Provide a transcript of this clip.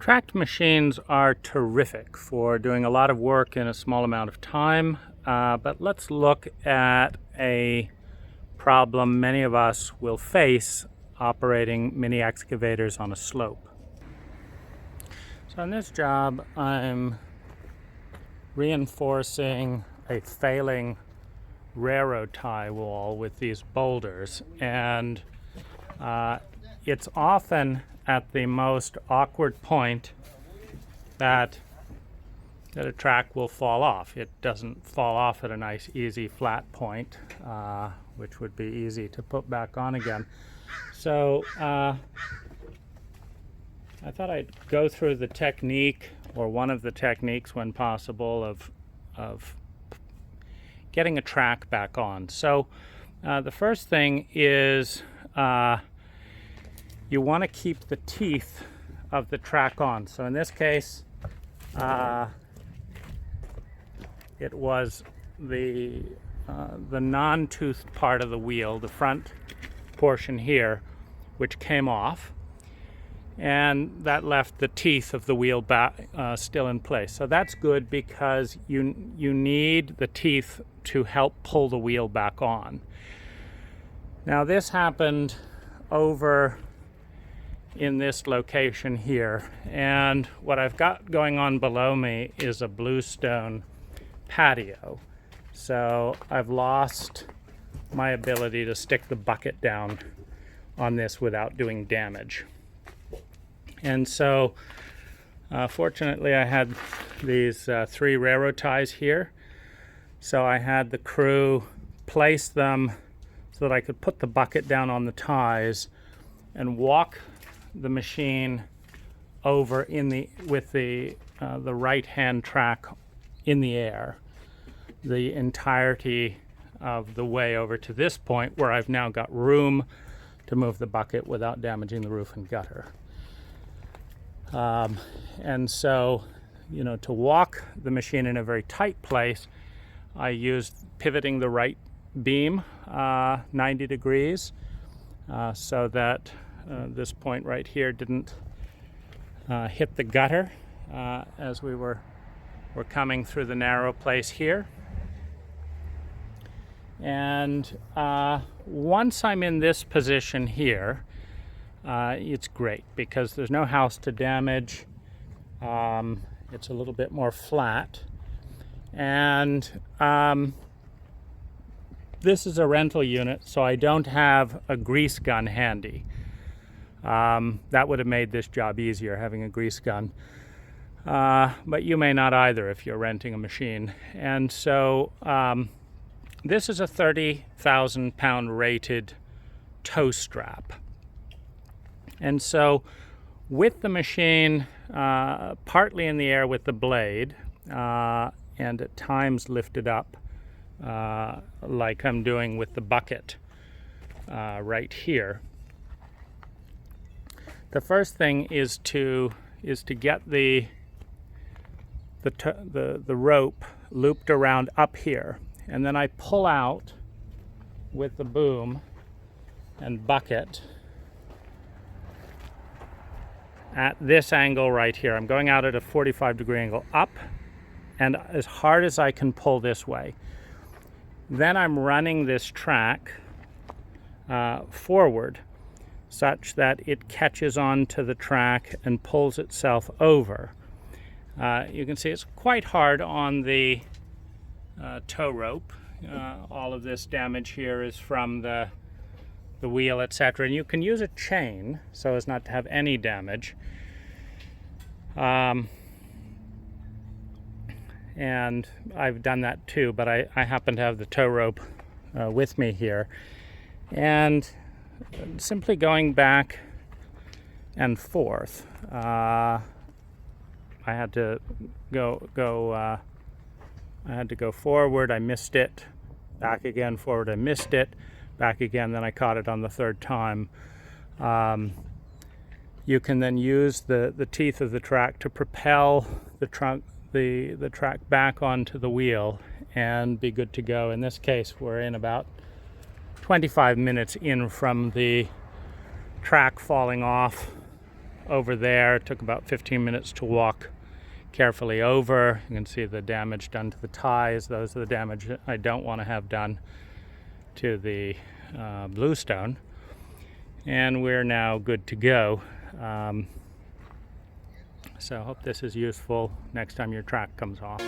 Tracked machines are terrific for doing a lot of work in a small amount of time, but let's look at a problem many of us will face operating mini excavators on a slope. So in this job, I'm reinforcing a failing railroad tie wall with these boulders, and it's often at the most awkward point that a track will fall off. It doesn't fall off at a nice easy flat point, which would be easy to put back on again. So I thought I'd go through the technique, or one of the techniques when possible, of getting a track back on. So the first thing is you want to keep the teeth of the track on. So in this case, it was the non-toothed part of the wheel, the front portion here, which came off, and that left the teeth of the wheel back still in place. So that's good, because you need the teeth to help pull the wheel back on. Now this happened over in this location here, and what I've got going on below me is a bluestone patio. So I've lost my ability to stick the bucket down on this without doing damage. And so fortunately I had these 3 railroad ties here, so I had the crew place them so that I could put the bucket down on the ties and walk the machine over with the right hand track in the air the entirety of the way over to this point, where I've now got room to move the bucket without damaging the roof and gutter. And so, to walk the machine in a very tight place, I used pivoting the right beam 90 degrees so that this point right here didn't hit the gutter as we were coming through the narrow place here. And once I'm in this position here, it's great because there's no house to damage. It's a little bit more flat, and this is a rental unit, so I don't have a grease gun handy. That would have made this job easier, having a grease gun. But you may not either if you're renting a machine. And so this is a 30,000 pound rated tow strap. And so with the machine partly in the air with the blade, and at times lifted up like I'm doing with the bucket right here, the first thing is to get the rope looped around up here, and then I pull out with the boom and bucket at this angle right here. I'm going out at a 45-degree angle up, and as hard as I can pull this way. Then I'm running this track forward such that it catches onto the track and pulls itself over. You can see it's quite hard on the tow rope. All of this damage here is from the wheel, etc. And you can use a chain so as not to have any damage. And I've done that too, but I happen to have the tow rope with me here. And simply going back and forth, I had to go forward, I missed it, back again, forward, I missed it, back again, then I caught it on the third time. You can then use the teeth of the track to propel the track back onto the wheel and be good to go. In this case, we're in about 25 minutes in from the track falling off over there. It took about 15 minutes to walk carefully over. You can see the damage done to the ties. Those are the damage I don't want to have done to the bluestone. And we're now good to go. So I hope this is useful next time your track comes off.